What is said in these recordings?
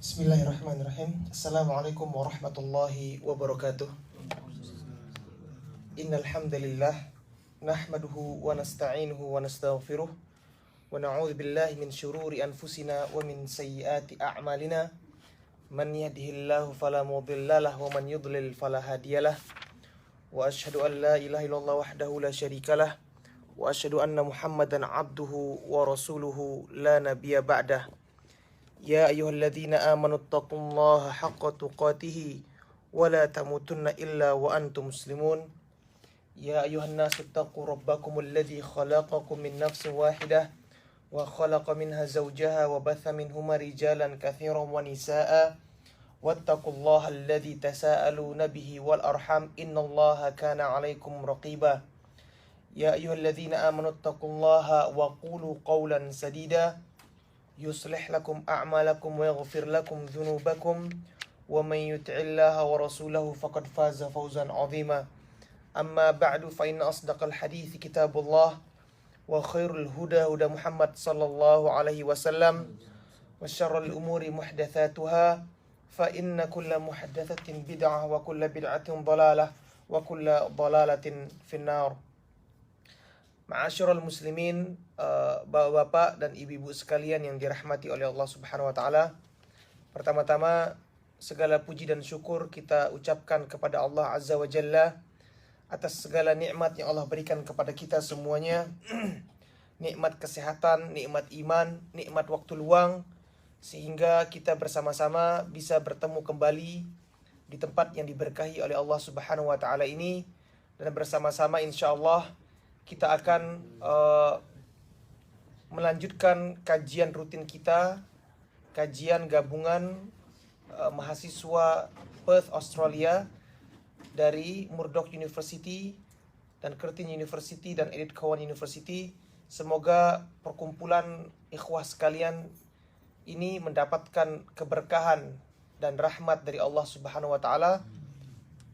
Bismillahirrahmanirrahim. Assalamualaikum warahmatullahi wabarakatuh. Innal hamdalillah nahmaduhu wa nasta'inuhu wa nastaghfiruh wa na'udzu billahi min syururi anfusina wa min sayyiati a'malina. Man yahdihillahu fala mudhillalah wa man yudlil fala hadiyalah. Wa asyhadu an la ilaha illallah wahdahu la syarikalah wa asyhadu anna Muhammadan 'abduhu wa rasuluhu la nabiyya ba'dah. Ya ayyuhalladzina amanu taqullaha haqqa tuqatih wa la tamutunna illa wa antum muslimun. Ya ayyuhan nasu taqu rabbakumul ladzi khalaqakum min nafsin wahidah wa khalaqa minha zawjaha wa batha minhuma rijalan katsiran wa nisaa'a wattaqullaha alladzi tasaaluna bihi wal arham innallaha kana 'alaikum raqiba. Ya ayyuhalladzina amanu taqullaha wa qulu qawlan sadida yuslih lakum a'malakum wa yaghfir lakum dhunubakum wa man yuti'illaha wa rasulahu faqad faza fawzan 'azima. Amma ba'du fa inna asdaqal hadithi kitabullah wa khairul huda huda Muhammad sallallahu alaihi wasallam wa syarrul umuri muhdatsatuha fa inna kulla muhdatsatin bid'ah wa kulla bid'atin dhalalah wa kulla dhalalatin finnar. Ma'asyiral muslimin, bapak-bapak dan ibu-ibu sekalian yang dirahmati oleh Allah Subhanahu wa taala. Pertama-tama segala puji dan syukur kita ucapkan kepada Allah Azza wa Jalla atas segala nikmat yang Allah berikan kepada kita semuanya. Nikmat kesehatan, nikmat iman, nikmat waktu luang, sehingga kita bersama-sama bisa bertemu kembali di tempat yang diberkahi oleh Allah Subhanahu wa taala ini, dan bersama-sama insyaallah kita akan melanjutkan kajian rutin kita, kajian gabungan mahasiswa Perth, Australia dari Murdoch University dan Curtin University dan Edith Cowan University. Semoga perkumpulan ikhwah sekalian ini mendapatkan keberkahan dan rahmat dari Allah Subhanahu wa taala,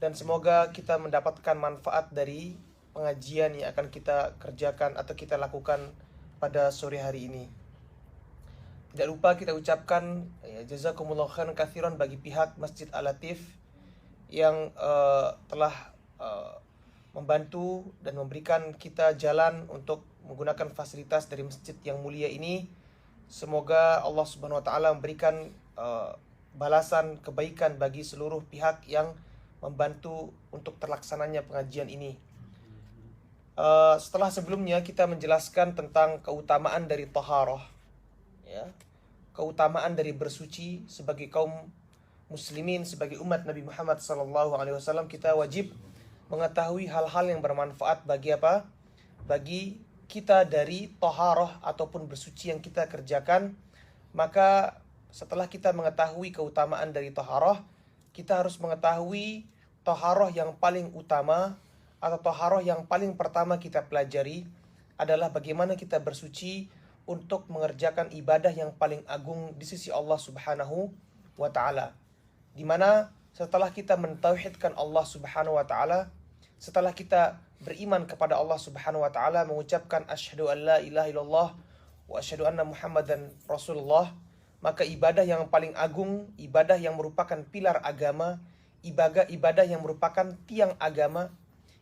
dan semoga kita mendapatkan manfaat dari pengajian yang akan kita kerjakan atau kita lakukan pada sore hari ini. Tidak lupa kita ucapkan jazakumullah khairan katsiran bagi pihak Masjid Al-Latif yang telah membantu dan memberikan kita jalan untuk menggunakan fasilitas dari masjid yang mulia ini. Semoga Allah Subhanahu wa taala memberikan balasan kebaikan bagi seluruh pihak yang membantu untuk terlaksananya pengajian ini. Setelah sebelumnya kita menjelaskan tentang keutamaan dari taharah, ya, keutamaan dari bersuci sebagai kaum muslimin, sebagai umat Nabi Muhammad SAW, kita wajib mengetahui hal-hal yang bermanfaat bagi apa? Bagi kita dari taharah ataupun bersuci yang kita kerjakan. Maka setelah kita mengetahui keutamaan dari taharah, kita harus mengetahui taharah yang paling utama atau taharah yang paling pertama kita pelajari adalah bagaimana kita bersuci untuk mengerjakan ibadah yang paling agung di sisi Allah Subhanahu wa taala. Di mana setelah kita mentauhidkan Allah Subhanahu wa taala, setelah kita beriman kepada Allah Subhanahu wa taala, mengucapkan asyhadu an la ilaha illallah wa asyhadu anna Muhammadan Rasulullah, maka ibadah yang paling agung, ibadah yang merupakan pilar agama, ibadah yang merupakan tiang agama,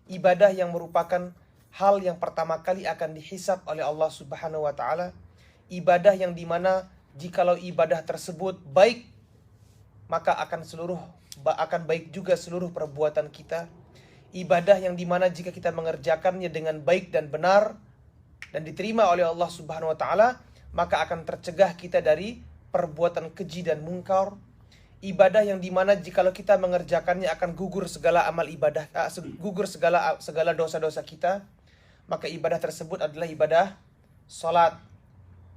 ibadah yang merupakan hal yang pertama kali akan dihisab oleh Allah Subhanahu wa taala, ibadah yang dimana jikalau ibadah tersebut baik, maka akan baik juga seluruh perbuatan kita. Ibadah yang dimana jika kita mengerjakannya dengan baik dan benar dan diterima oleh Allah Subhanahu wa taala, maka akan tercegah kita dari perbuatan keji dan mungkar. Ibadah yang dimana jikalau kita mengerjakannya akan gugur segala amal ibadah, gugur segala dosa-dosa kita. Maka ibadah tersebut adalah ibadah salat.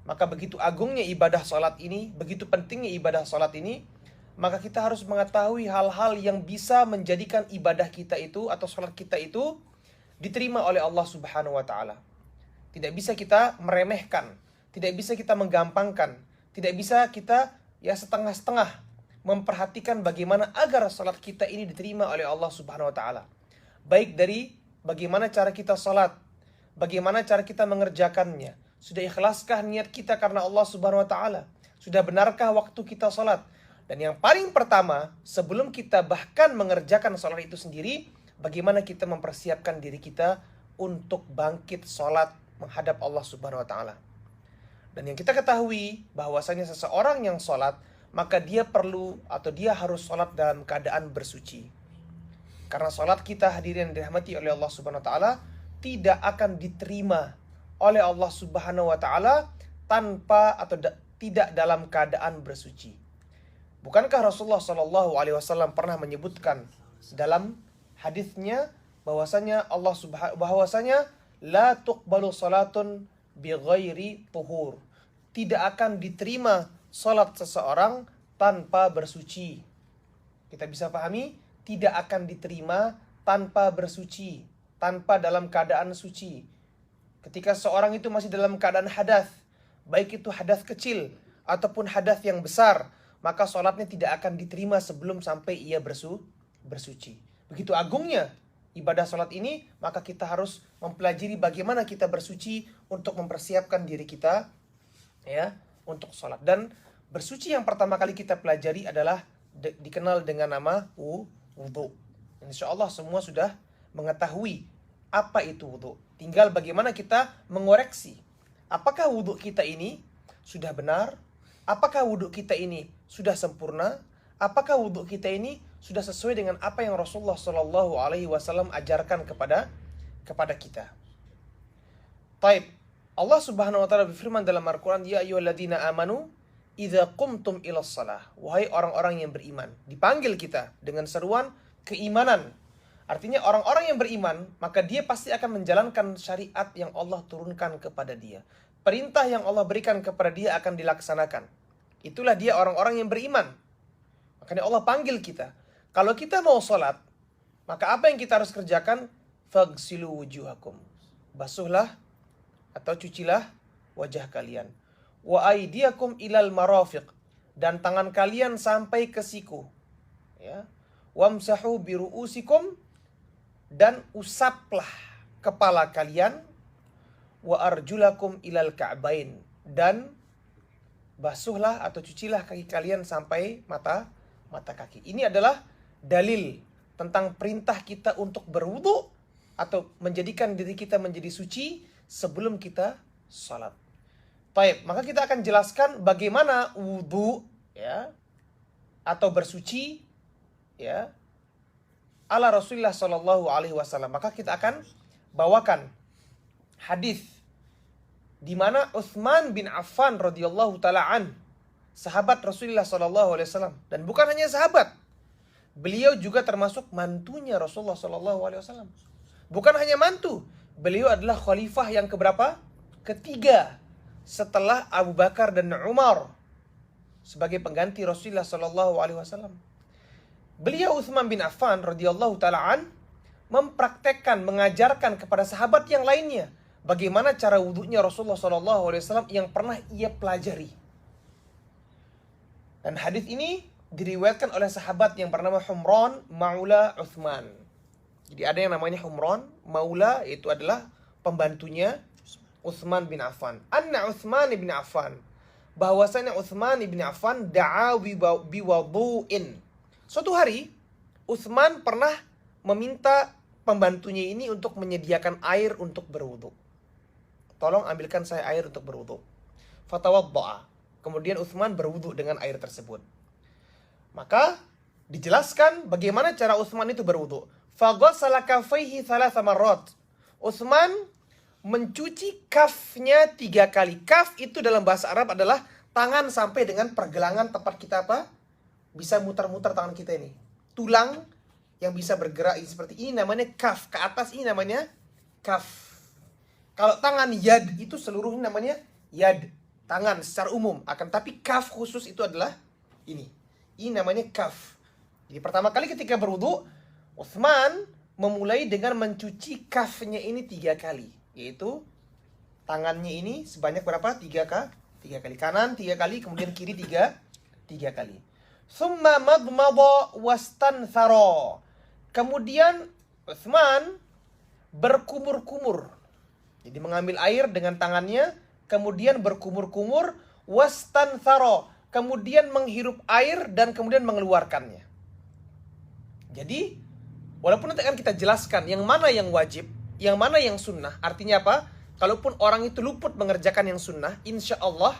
Maka begitu agungnya ibadah salat ini, begitu pentingnya ibadah salat ini, maka kita harus mengetahui hal-hal yang bisa menjadikan ibadah kita itu atau salat kita itu diterima oleh Allah Subhanahu wa taala. Tidak bisa kita meremehkan, tidak bisa kita menggampangkan, tidak bisa kita setengah-setengah memperhatikan bagaimana agar salat kita ini diterima oleh Allah Subhanahu wa taala. Baik dari bagaimana cara kita salat, bagaimana cara kita mengerjakannya. Sudah ikhlaskah niat kita karena Allah Subhanahu wa taala? Sudah benarkah waktu kita salat? Dan yang paling pertama, sebelum kita bahkan mengerjakan sholat itu sendiri, bagaimana kita mempersiapkan diri kita untuk bangkit sholat menghadap Allah Subhanahu wa Ta'ala. Dan yang kita ketahui bahwasanya seseorang yang sholat, maka dia perlu atau dia harus sholat dalam keadaan bersuci. Karena sholat kita, hadirin yang dirahmati oleh Allah Subhanahu wa Ta'ala, tidak akan diterima oleh Allah Subhanahu wa Ta'ala tanpa atau tidak dalam keadaan bersuci. Bukankah Rasulullah SAW pernah menyebutkan dalam hadisnya bahwasanya bahwasanya la tuqbalu salatun bighairi tuhur. Tidak akan diterima salat seseorang tanpa bersuci. Kita bisa pahami, tidak akan diterima tanpa bersuci, tanpa dalam keadaan suci. Ketika seorang itu masih dalam keadaan hadas, baik itu hadas kecil ataupun hadas yang besar, maka sholatnya tidak akan diterima sebelum sampai ia bersuci. Begitu agungnya ibadah sholat ini, maka kita harus mempelajari bagaimana kita bersuci untuk mempersiapkan diri kita ya untuk sholat. Dan bersuci yang pertama kali kita pelajari adalah dikenal dengan nama wudhu. Insya Allah semua sudah mengetahui apa itu wudhu. Tinggal bagaimana kita mengoreksi. Apakah wudhu kita ini sudah benar? Apakah wudhu kita ini sudah sempurna? Apakah wudhu kita ini sudah sesuai dengan apa yang Rasulullah SAW ajarkan kepada kita? Taib. Allah Subhanahu wa Ta'ala berfirman dalam Al-Quran, ya ayyuhalladzina amanu idza qumtum ilas shalah. Wahai orang-orang yang beriman. Dipanggil kita dengan seruan keimanan. Artinya orang-orang yang beriman, maka dia pasti akan menjalankan syariat yang Allah turunkan kepada dia. Perintah yang Allah berikan kepada dia akan dilaksanakan. Itulah dia orang-orang yang beriman. Makanya Allah panggil kita. Kalau kita mau sholat, maka apa yang kita harus kerjakan? Fagsilu wujuhakum. Basuhlah atau cucilah wajah kalian. Wa aydiyakum ilal marafiq. Dan tangan kalian sampai ke siku. Ya. Wamsahu biru'usikum. Dan usaplah kepala kalian. Wa arjulakum ilal ka'bain. Dan basuhlah atau cucilah kaki kalian sampai mata kaki. Ini adalah dalil tentang perintah kita untuk berwudu atau menjadikan diri kita menjadi suci sebelum kita salat. Baik, maka kita akan jelaskan bagaimana wudu ya atau bersuci ya ala Rasulullah SAW. Maka kita akan bawakan hadis di mana Utsman bin Affan radhiyallahu taala an, sahabat Rasulullah SAW, dan bukan hanya sahabat, beliau juga termasuk mantunya Rasulullah SAW. Bukan hanya mantu, beliau adalah khalifah yang keberapa? Ketiga setelah Abu Bakar dan Umar sebagai pengganti Rasulullah SAW. Beliau Utsman bin Affan radhiyallahu taala an mempraktekkan, mengajarkan kepada sahabat yang lainnya bagaimana cara wudunya Rasulullah SAW yang pernah ia pelajari. Dan hadis ini diriwayatkan oleh sahabat yang bernama Humran Maula Utsman. Jadi ada yang namanya Humran Maula, itu adalah pembantunya Utsman bin Affan. Anna Utsman bin Affan, bahwasanya Utsman bin Affan da'a biwudu'in. Suatu hari Utsman pernah meminta pembantunya ini untuk menyediakan air untuk berwudu. Tolong ambilkan saya air untuk berwudu. Fatawadda'a. Kemudian Utsman berwudu dengan air tersebut. Maka dijelaskan bagaimana cara Utsman itu berwudu. Faghassala kaffaihi thalatha marrat. Utsman mencuci kafnya 3 kali. Kaf itu dalam bahasa Arab adalah tangan sampai dengan pergelangan tempat kita apa? Bisa muter-muter tangan kita ini. Tulang yang bisa bergerak seperti ini namanya kaf. Ke atas ini namanya kaf. Kalau tangan yad itu seluruhnya namanya yad. Tangan secara umum. Akan tapi kaf khusus itu adalah ini. Ini namanya kaf. Jadi pertama kali ketika berwudu, Utsman memulai dengan mencuci kafnya ini 3 kali. Yaitu tangannya ini sebanyak berapa? 3 kali. Kanan 3 kali, kemudian kiri 3 kali. Tsumma madmada wastanthara. Kemudian Utsman berkumur-kumur. Jadi mengambil air dengan tangannya, kemudian berkumur-kumur, wastanthara. kemudian menghirup air dan kemudian mengeluarkannya. Jadi, walaupun nanti akan kita jelaskan yang mana yang wajib, yang mana yang sunnah. Artinya apa? Kalaupun orang itu luput mengerjakan yang sunnah, insya Allah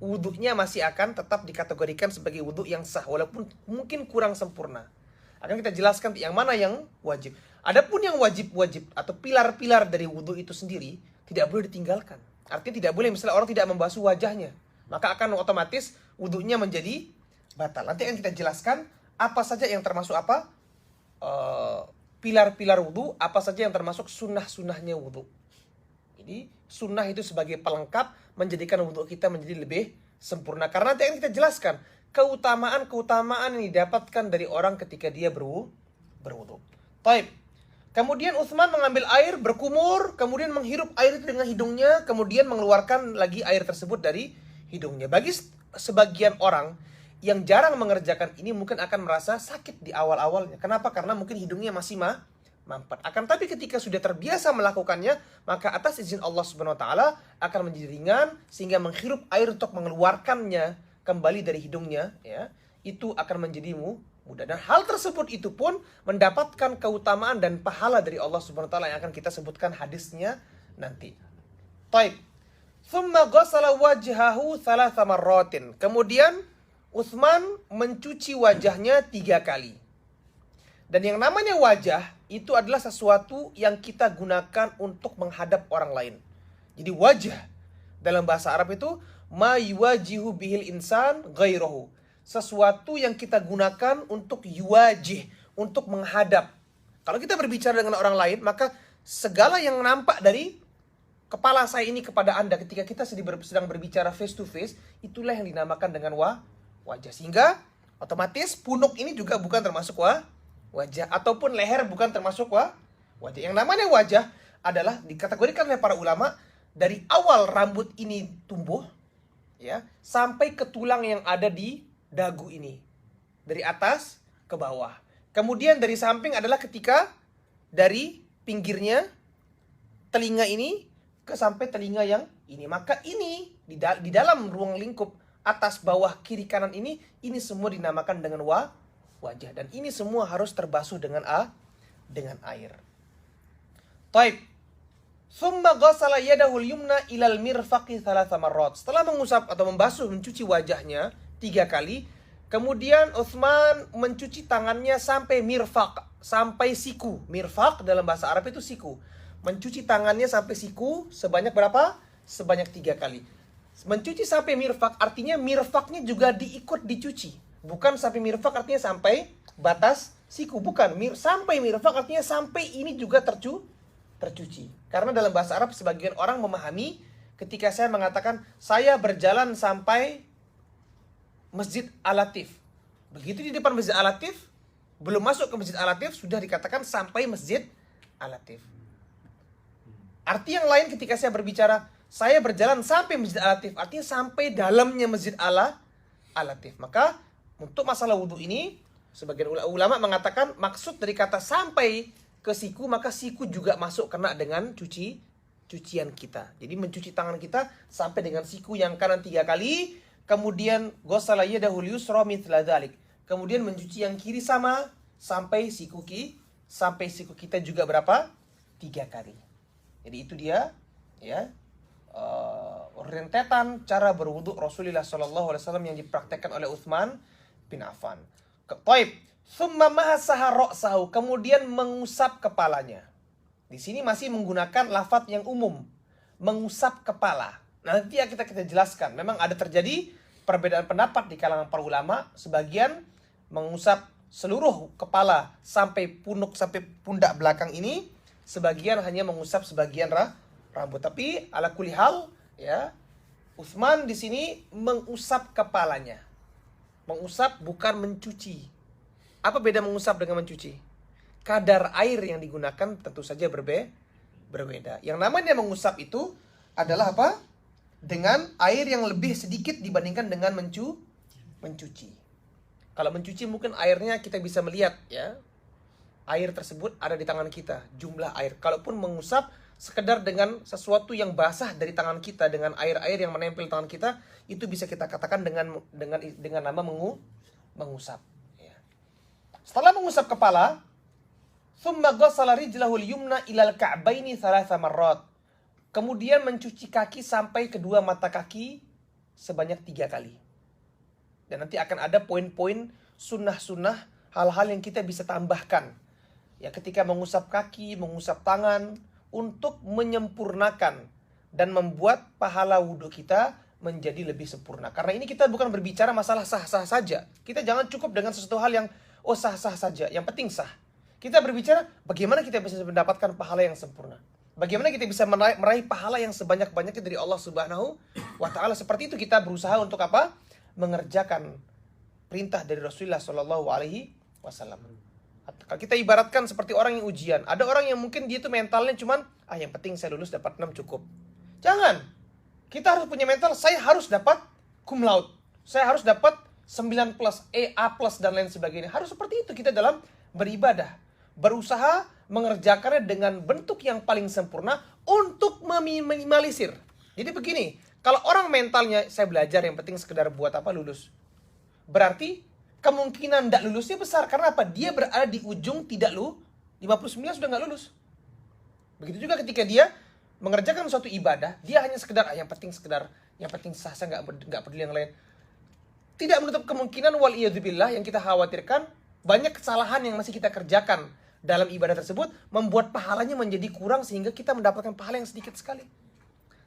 wudhunya masih akan tetap dikategorikan sebagai wudhu yang sah, walaupun mungkin kurang sempurna. Akan kita jelaskan yang mana yang wajib. Adapun yang wajib-wajib atau pilar-pilar dari wudhu itu sendiri tidak boleh ditinggalkan. Artinya tidak boleh misalnya orang tidak membasuh wajahnya, maka akan otomatis wudhunya menjadi batal. Nanti akan kita jelaskan apa saja yang termasuk apa pilar-pilar wudhu, apa saja yang termasuk sunnah-sunnahnya wudhu. Jadi sunnah itu sebagai pelengkap menjadikan wudhu kita menjadi lebih sempurna. Karena nanti akan kita jelaskan keutamaan-keutamaan yang didapatkan dari orang ketika dia berwudhu. Taib. Kemudian Utsman mengambil air, berkumur, kemudian menghirup air itu dengan hidungnya, kemudian mengeluarkan lagi air tersebut dari hidungnya. Bagi sebagian orang yang jarang mengerjakan ini mungkin akan merasa sakit di awal-awalnya. Kenapa? Karena mungkin hidungnya masih mampet. Akan tapi ketika sudah terbiasa melakukannya, maka atas izin Allah Subhanahu wa taala akan menjadi ringan sehingga menghirup air untuk mengeluarkannya kembali dari hidungnya, ya, itu akan menjadi mudah. Dan hal tersebut itu pun mendapatkan keutamaan dan pahala dari Allah Subhanahu wa taala yang akan kita sebutkan hadisnya nanti. Taib. Tsumma ghassala wajhahu thalatha marratin. Kemudian Utsman mencuci wajahnya 3 kali. Dan yang namanya wajah itu adalah sesuatu yang kita gunakan untuk menghadap orang lain. Jadi wajah dalam bahasa Arab itu ma yuwajihu bihil insan ghairahu. Sesuatu yang kita gunakan untuk yuwajih, untuk menghadap. Kalau kita berbicara dengan orang lain, maka segala yang nampak dari kepala saya ini kepada Anda ketika kita sedang berbicara face to face, itulah yang dinamakan dengan wajah. Sehingga otomatis punuk ini juga bukan termasuk wajah, ataupun leher bukan termasuk wajah. Yang namanya wajah adalah dikategorikan oleh para ulama dari awal rambut ini tumbuh, ya, sampai ke tulang yang ada di dagu ini, dari atas ke bawah. Kemudian dari samping adalah ketika dari pinggirnya telinga ini ke sampai telinga yang ini. Maka ini di dalam ruang lingkup atas, bawah, kiri, kanan ini semua dinamakan dengan wajah. Dan ini semua harus terbasuh dengan air. Taib. Tsumma ghassala yadahu al-yumna ilal mirfaqi thalatha marrat. Setelah mengusap atau membasuh, mencuci wajahnya 3 kali, kemudian Utsman mencuci tangannya sampai mirfaq, sampai siku. Mirfaq dalam bahasa Arab itu siku. Mencuci tangannya sampai siku sebanyak berapa? Sebanyak 3 kali. Mencuci sampai mirfaq artinya mirfaqnya juga diikut dicuci. Bukan sampai mirfaq artinya sampai batas siku. Bukan. Sampai mirfaq artinya sampai ini juga tercuci. Karena dalam bahasa Arab sebagian orang memahami ketika saya mengatakan saya berjalan sampai Masjid Al-Latif. Begitu di depan Masjid Al-Latif, belum masuk ke Masjid Al-Latif sudah dikatakan sampai Masjid Al-Latif. Arti yang lain ketika saya berbicara saya berjalan sampai Masjid Al-Latif, artinya sampai dalamnya Masjid Al-Latif. Maka untuk masalah wudhu ini sebagian ulama mengatakan maksud dari kata sampai ke siku, maka siku juga masuk kena dengan cucian kita. Jadi mencuci tangan kita sampai dengan siku yang kanan 3 kali, kemudian ghassala yadahu al-yusra mithla dzalik. Kemudian mencuci yang kiri sama sampai siku kita juga berapa? 3 kali. Jadi itu dia, ya, rentetan cara berwudu Rasulullah SAW yang dipraktekkan oleh Utsman bin Affan. Taib. Tsumma mahasaha ra'sahu, kemudian mengusap kepalanya. Di sini masih menggunakan lafaz yang umum, mengusap kepala. Nanti ya kita jelaskan. Memang ada terjadi perbedaan pendapat di kalangan para ulama. Sebagian mengusap seluruh kepala sampai punuk, sampai pundak belakang ini. Sebagian hanya mengusap sebagian rambut. Tapi ala kulli hal, ya, Utsman di sini mengusap kepalanya. Mengusap bukan mencuci. Apa beda mengusap dengan mencuci? Kadar air yang digunakan tentu saja berbeda. Yang namanya mengusap itu adalah apa? Dengan air yang lebih sedikit dibandingkan dengan mencuci. Kalau mencuci mungkin airnya kita bisa melihat, ya. Air tersebut ada di tangan kita, jumlah air. Kalaupun mengusap sekedar dengan sesuatu yang basah dari tangan kita, dengan air-air yang menempel tangan kita, itu bisa kita katakan dengan nama mengusap. Ya. Setelah mengusap kepala, thumma ghassala rijlahu al-yumna ilal ka'baini thalatha marrat. Kemudian mencuci kaki sampai kedua mata kaki sebanyak 3 kali. Dan nanti akan ada poin-poin sunnah-sunnah, hal-hal yang kita bisa tambahkan. Ya, ketika mengusap kaki, mengusap tangan, untuk menyempurnakan dan membuat pahala wudhu kita menjadi lebih sempurna. Karena ini kita bukan berbicara masalah sah-sah saja. Kita jangan cukup dengan sesuatu hal yang sah-sah saja, yang penting sah. Kita berbicara bagaimana kita bisa mendapatkan pahala yang sempurna. Bagaimana kita bisa meraih pahala yang sebanyak-banyaknya dari Allah Subhanahu wa Ta'ala. Seperti itu kita berusaha untuk apa? Mengerjakan perintah dari Rasulullah Shallallahu Alaihi Wasallam. Kalau kita ibaratkan seperti orang yang ujian, ada orang yang mungkin dia tuh mentalnya cuman yang penting saya lulus dapat 6 cukup. Jangan. Kita harus punya mental, saya harus dapat cum laude. Saya harus dapat 9 plus, A plus dan lain sebagainya. Harus seperti itu kita dalam beribadah. Berusaha mengerjakannya dengan bentuk yang paling sempurna untuk meminimalisir. Jadi begini, kalau orang mentalnya saya belajar yang penting sekedar buat apa lulus. Berarti kemungkinan tidak lulusnya besar. Karena apa? Dia berada di ujung tidak 59 sudah nggak lulus. Begitu juga ketika dia mengerjakan suatu ibadah, dia hanya sekedar yang penting sah, saya nggak peduli yang lain. Tidak menutup kemungkinan waliyadzubillah yang kita khawatirkan banyak kesalahan yang masih kita kerjakan dalam ibadah tersebut membuat pahalanya menjadi kurang sehingga kita mendapatkan pahala yang sedikit sekali.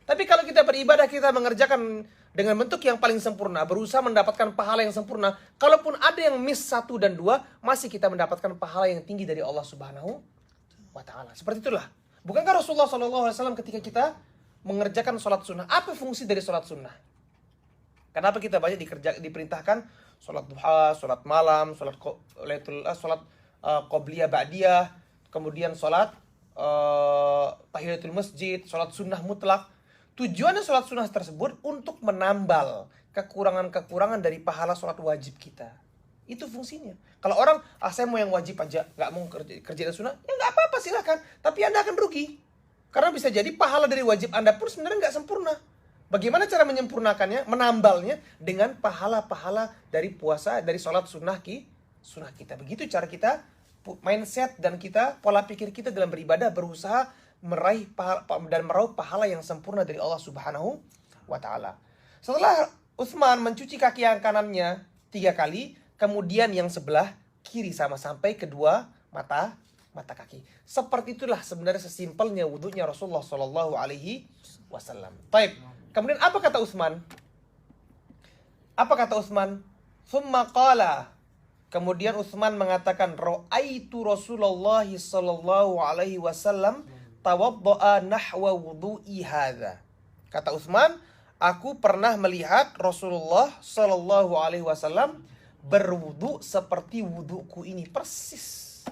Tapi kalau kita beribadah, kita mengerjakan dengan bentuk yang paling sempurna, berusaha mendapatkan pahala yang sempurna, kalaupun ada yang miss 1 dan 2, masih kita mendapatkan pahala yang tinggi dari Allah Subhanahu wa Ta'ala. Seperti itulah. Bukankah Rasulullah SAW ketika kita mengerjakan sholat sunnah, apa fungsi dari sholat sunnah? Kenapa kita banyak diperintahkan sholat duha, sholat malam, sholat qobliyah ba'diyah, kemudian sholat tahiyatul masjid, sholat sunnah mutlak. Tujuannya sholat sunnah tersebut untuk menambal kekurangan-kekurangan dari pahala sholat wajib kita. Itu fungsinya. Kalau orang, saya mau yang wajib aja, nggak mau kerjain sunnah, ya nggak apa-apa silahkan. Tapi Anda akan rugi. Karena bisa jadi pahala dari wajib Anda pun sebenarnya nggak sempurna. Bagaimana cara menyempurnakannya, menambalnya dengan pahala-pahala dari puasa, dari sholat sunnah kita. Begitu cara kita, mindset dan kita, pola pikir kita dalam beribadah, berusaha meraih dan meraup pahala yang sempurna dari Allah Subhanahu wa Ta'ala. Setelah Utsman mencuci kaki yang kanannya 3 kali, kemudian yang sebelah kiri sama sampai kedua mata kaki. Seperti itulah sebenarnya sesimpelnya wudunya Rasulullah Shallallahu Alaihi Wasallam. Baik. Kemudian apa kata Utsman? Tsumma qala. Kemudian Utsman mengatakan, ra'aitu Rasulullah Shallallahu Alaihi Wasallam tawadda'a nahwa wudu'i hadza. Kata Utsman, aku pernah melihat Rasulullah Shallallahu Alaihi Wasallam berwudu seperti wuduku ini persis.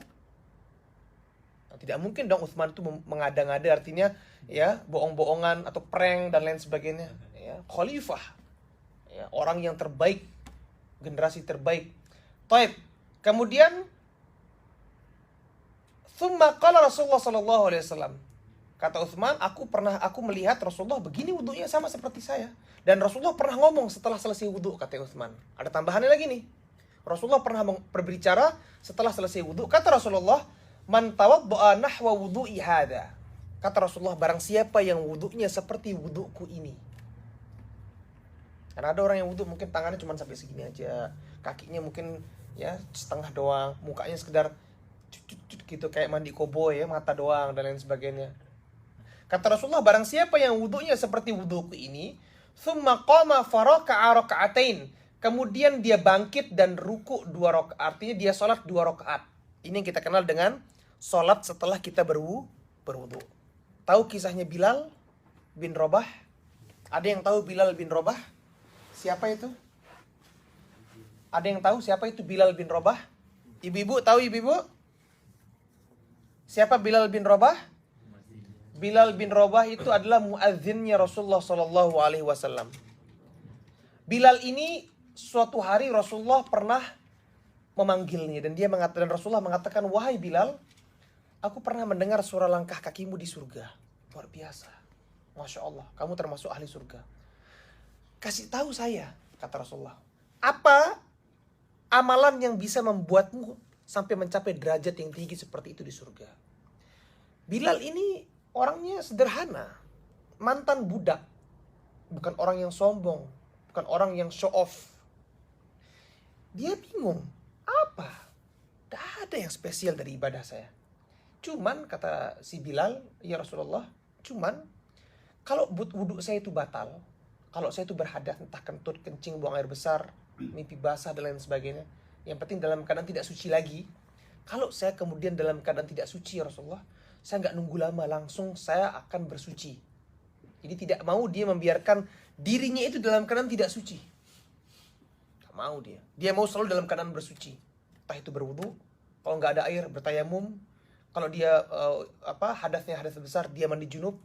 Nah, tidak mungkin dong Utsman itu mengada-ngada, artinya ya bohong-bohongan atau prank dan lain sebagainya. Ya, khalifah, ya, orang yang terbaik, generasi terbaik. Taib. Kemudian tsumma qala Rasulullah sallallahu alaihi wasallam. Kata Utsman, aku melihat Rasulullah begini wudunya sama seperti saya. Dan Rasulullah pernah ngomong setelah selesai wudu, kata Utsman. Ada tambahannya lagi nih. Rasulullah pernah berbicara setelah selesai wudu. Kata Rasulullah, man tawadda'a nahwa wudu'i hadza. Kata Rasulullah, barang siapa yang wudunya seperti wuduku ini. Karena ada orang yang wudu mungkin tangannya cuma sampai segini aja, kakinya mungkin ya setengah doang, mukanya sekedar gitu kayak mandi koboi ya, mata doang dan lain sebagainya. Kata Rasulullah, barang siapa yang wudunya seperti wuduku ini, tsumma qama faraka'a raka'atain, kemudian dia bangkit dan ruku 2 rakaat, artinya dia sholat 2 rakaat. Ini yang kita kenal dengan sholat setelah kita berwudu. Tahu kisahnya Bilal bin Rabah? Ada yang tahu Bilal bin Rabah? Siapa itu? Ada yang tahu siapa itu Bilal bin Rabah? Ibu-ibu tahu ibu-ibu? Siapa Bilal bin Rabah? Bilal bin Rabah itu adalah muadzinnya Rasulullah Sallallahu Alaihi Wasallam. Bilal ini suatu hari Rasulullah pernah memanggilnya dan Rasulullah mengatakan, wahai Bilal, aku pernah mendengar suara langkah kakimu di surga. Luar biasa. Masya Allah, kamu termasuk ahli surga. Kasih tahu saya, kata Rasulullah, apa amalan yang bisa membuatmu sampai mencapai derajat yang tinggi seperti itu di surga? Bilal ini orangnya sederhana, mantan budak, bukan orang yang sombong, bukan orang yang show off. Dia bingung, apa? Tidak ada yang spesial dari ibadah saya. Cuman kata si Bilal, ya Rasulullah, cuman kalau wudhu saya itu batal, kalau saya itu berhadas, entah kentut, kencing, buang air besar, mimpi basah dan lain sebagainya, yang penting dalam keadaan tidak suci lagi. Kalau saya kemudian dalam keadaan tidak suci ya Rasulullah, saya nggak nunggu lama, langsung saya akan bersuci. Jadi tidak mau dia membiarkan dirinya itu dalam keadaan tidak suci. Gak mau dia. Dia mau selalu dalam keadaan bersuci. Entah itu berwudu, kalau nggak ada air bertayamum, kalau dia hadasnya hadas besar, dia mandi junub.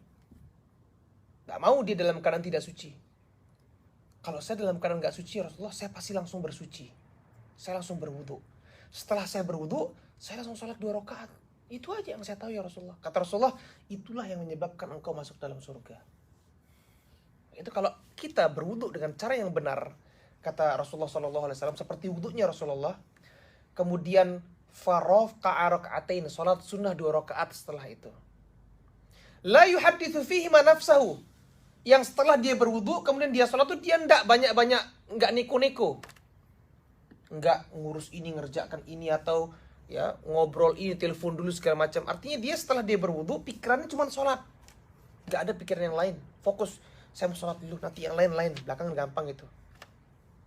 Gak mau dia dalam keadaan tidak suci. Kalau saya dalam keadaan gak suci Rasulullah, saya pasti langsung bersuci. Saya langsung berwudu. Setelah saya berwudu, saya langsung sholat 2 rakaat. Itu aja yang saya tahu ya Rasulullah. Kata Rasulullah, itulah yang menyebabkan engkau masuk dalam surga. Itu kalau kita berwudu dengan cara yang benar, kata Rasulullah SAW, seperti wudunya Rasulullah. Kemudian farof ka'arok'atain, sholat sunnah 2 rakaat setelah itu. La yuhadithu fihi ma nafsahu. Yang setelah dia berwudu, kemudian dia sholat tuh dia enggak banyak-banyak, enggak neko-neko. Enggak ngurus ini, ngerjakan ini, atau ya ngobrol ini, telepon dulu segala macam. Artinya dia setelah dia berwudu, pikirannya cuma sholat. Enggak ada pikiran yang lain. Fokus, saya mau sholat dulu, nanti yang lain-lain. Belakangan gampang itu.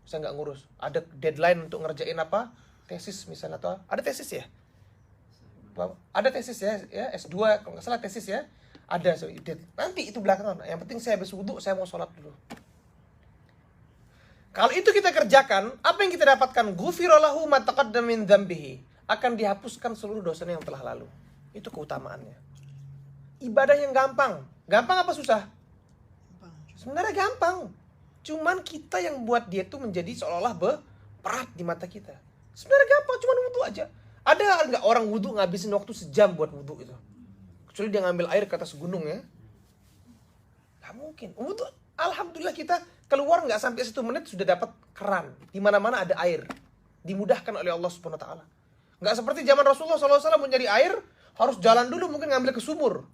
Saya enggak ngurus. Ada deadline untuk ngerjain apa? Tesis misalnya, atau ada tesis ya? Ada tesis ya S2 kalau nggak salah tesis ya. Ada, nanti itu belakangan. Yang penting saya habis wudu, saya mau sholat dulu. Kalau itu kita kerjakan, apa yang kita dapatkan? Ghufira lahu ma taqaddama min dzambihi. Akan dihapuskan seluruh dosanya yang telah lalu. Itu keutamaannya. Ibadah yang gampang. Gampang apa susah? Sebenarnya gampang. Cuman kita yang buat dia itu menjadi seolah-olah berat di mata kita. Sebenarnya gampang, cuman wudu aja. Ada nggak orang wudu ngabisin waktu sejam buat wudu itu? Kecuali dia ngambil air ke atas gunung ya. Gak mungkin. Wudu, alhamdulillah kita keluar nggak sampai 1 menit sudah dapat keran. Di mana-mana ada air. Dimudahkan oleh Allah Subhanahu Wa Taala. Nggak seperti zaman Rasulullah SAW mencari air, harus jalan dulu mungkin ngambil ke sumur.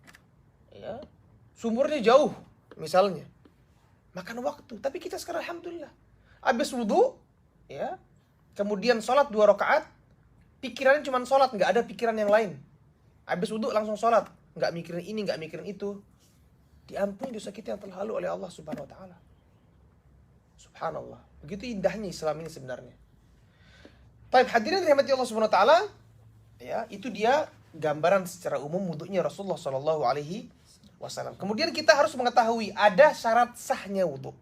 Ya. Sumurnya jauh misalnya. Makan waktu. Tapi kita sekarang alhamdulillah. Habis wudu, ya. Kemudian sholat 2 rakaat. Pikirannya cuma sholat, nggak ada pikiran yang lain. Habis wudu langsung sholat. Nggak mikirin ini, nggak mikirin itu. Diampuni dosa kita yang telah lalu oleh Allah Subhanahu Wa Taala. Subhanallah. Begitu indahnya Islam ini sebenarnya. Baik, hadirin dirahmati Allah Subhanahu Wa Taala. Ya, itu dia gambaran secara umum wudunya Rasulullah Shallallahu Alaihi Wasallam. Kemudian kita harus mengetahui ada syarat sahnya wudu.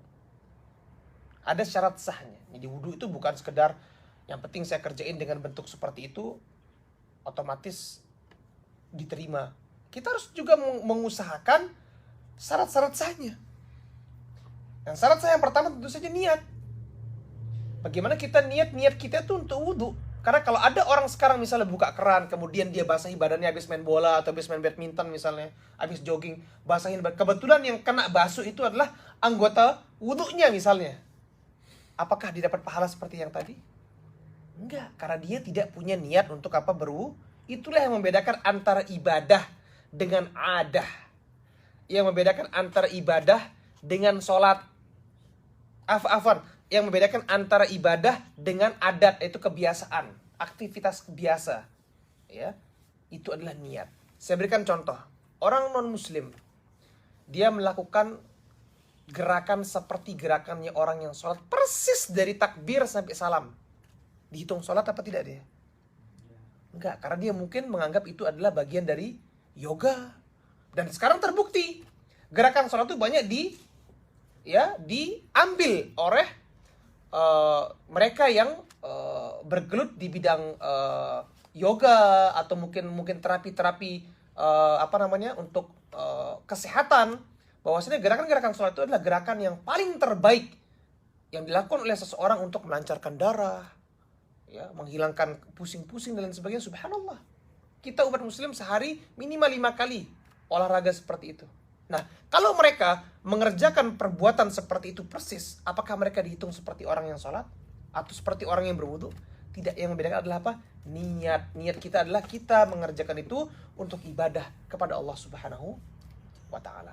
Ada syarat sahnya. Jadi wudu itu bukan sekedar yang penting saya kerjain dengan bentuk seperti itu, otomatis diterima. Kita harus juga mengusahakan syarat-syarat sahnya. Yang syarat sah yang pertama tentu saja niat. Bagaimana kita niat kita tuh untuk wudu. Karena kalau ada orang sekarang misalnya buka keran, kemudian dia basahi badannya habis main bola atau habis main badminton misalnya, habis jogging, basahin. Kebetulan yang kena basuh itu adalah anggota wudunya misalnya. Apakah dia dapat pahala seperti yang tadi? Enggak, karena dia tidak punya niat untuk apa berwudu. Itulah yang membedakan antara ibadah dengan adah. Yang membedakan antara ibadah dengan sholat. Yang membedakan antara ibadah dengan adat, yaitu kebiasaan, aktivitas biasa. Ya, itu adalah niat. Saya berikan contoh. Orang non-muslim, dia melakukan gerakan seperti gerakannya orang yang sholat, persis dari takbir sampai salam. Dihitung sholat apa tidak dia? Enggak, karena dia mungkin menganggap itu adalah bagian dari yoga. Dan sekarang terbukti gerakan sholat itu banyak diambil oleh mereka yang bergelut di bidang yoga atau mungkin terapi-terapi untuk kesehatan. Bahwasanya gerakan-gerakan sholat itu adalah gerakan yang paling terbaik yang dilakukan oleh seseorang untuk melancarkan darah, ya, menghilangkan pusing-pusing dan lain sebagainya. Subhanallah. Kita umat muslim sehari minimal 5 kali olahraga seperti itu. Nah, kalau mereka mengerjakan perbuatan seperti itu persis, apakah mereka dihitung seperti orang yang sholat? Atau seperti orang yang berwudu? Tidak, yang membedakan adalah apa? Niat. Niat kita adalah kita mengerjakan itu untuk ibadah kepada Allah Subhanahu wa ta'ala.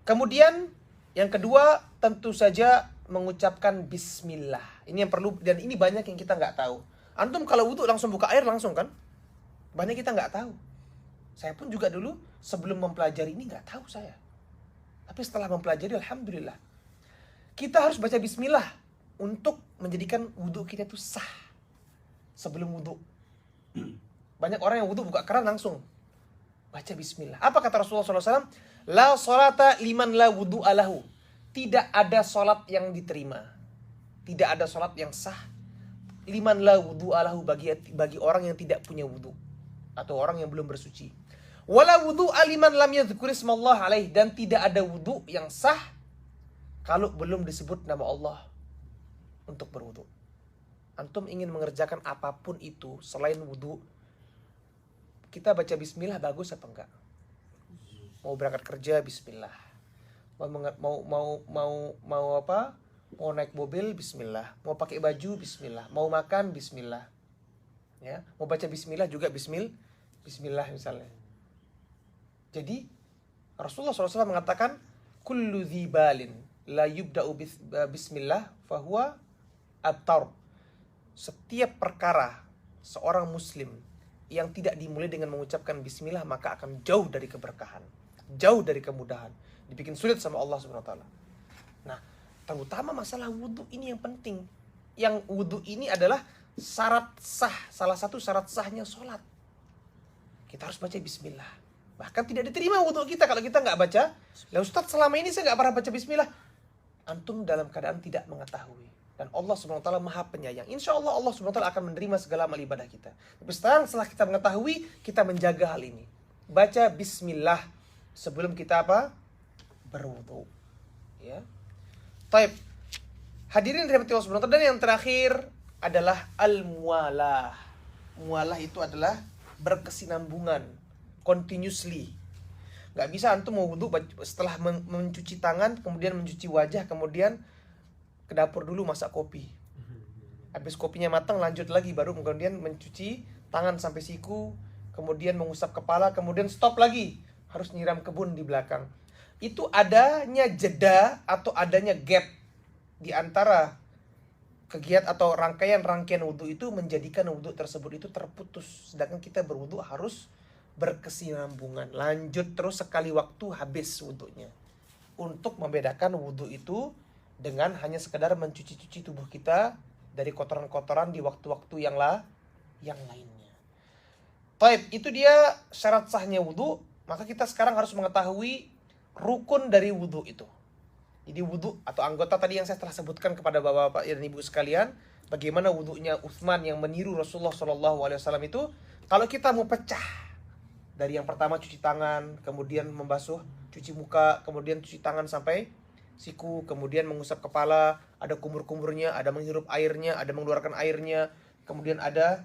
Kemudian, yang kedua, tentu saja mengucapkan bismillah. Ini yang perlu, dan ini banyak yang kita nggak tahu. Antum kalau wudu langsung buka air langsung kan? Banyak kita nggak tahu. Saya pun juga dulu sebelum mempelajari ini nggak tahu saya. Tapi setelah mempelajari, alhamdulillah. Kita harus baca bismillah untuk menjadikan wudhu kita itu sah. Sebelum wudhu. Banyak orang yang wudhu buka keran langsung baca bismillah. Apa kata Rasulullah SAW? La salata liman la wudhu alahu. Tidak ada salat yang diterima. Tidak ada salat yang sah. Liman la wudhu alahu, bagi orang yang tidak punya wudhu. Atau orang yang belum bersuci. Wala wudhu aliman lam yadhkur ismallah alaih. Dan tidak ada wudhu yang sah kalau belum disebut nama Allah untuk berwudhu. Antum ingin mengerjakan apapun itu selain wudhu, kita baca bismillah bagus apa enggak? Mau berangkat kerja bismillah. Mau apa? Mau naik mobil bismillah. Mau pakai baju bismillah. Mau makan bismillah. Ya, mau baca bismillah juga bismillah misalnya. Jadi Rasulullah SAW mengatakan kullu dzibalin la yubda'u bismillah fahuwa abtar. Setiap perkara seorang muslim yang tidak dimulai dengan mengucapkan bismillah maka akan jauh dari keberkahan, jauh dari kemudahan, dibikin sulit sama Allah Subhanahu wa taala. Nah, terutama masalah wudhu ini yang penting. Yang wudhu ini adalah syarat sah, salah satu syarat sahnya sholat. Kita harus baca bismillah. Bahkan tidak diterima wudhu kita kalau kita nggak baca. Lah Ustaz, selama ini saya nggak pernah baca bismillah. Antum dalam keadaan tidak mengetahui. Dan Allah Subhanahu wa taala Maha Penyayang. Insya Allah Allah Subhanahu wa taala akan menerima segala amal ibadah kita. Tapi setelah kita mengetahui, kita menjaga hal ini. Baca bismillah sebelum kita apa? Berwudu. Ya. Taib. Hadirin dirahmati Allah Subhanahu wa taala, dan yang terakhir adalah al-muwalah. Muwalah itu adalah berkesinambungan, continuously. Gak bisa antum mau wudu setelah mencuci tangan, kemudian mencuci wajah, kemudian ke dapur dulu masak kopi. Habis kopinya matang lanjut lagi, baru kemudian mencuci tangan sampai siku, kemudian mengusap kepala, kemudian stop lagi. Harus nyiram kebun di belakang. Itu adanya jeda atau adanya gap di antara kegiatan atau rangkaian-rangkaian wudhu itu menjadikan wudhu tersebut itu terputus. Sedangkan kita berwudhu harus berkesinambungan, lanjut terus, sekali waktu habis wudhunya. Untuk membedakan wudhu itu dengan hanya sekedar mencuci-cuci tubuh kita dari kotoran-kotoran di waktu-waktu yang lainnya. Taib, itu dia syarat sahnya wudhu. Maka kita sekarang harus mengetahui rukun dari wudhu itu. Jadi wudhu atau anggota tadi yang saya telah sebutkan kepada bapak-bapak dan ibu sekalian, bagaimana wudhunya Utsman yang meniru Rasulullah SAW itu. Kalau kita mau pecah dari yang pertama cuci tangan, kemudian membasuh, cuci muka, kemudian cuci tangan sampai siku, kemudian mengusap kepala, ada kumur-kumurnya, ada menghirup airnya, ada mengeluarkan airnya, kemudian ada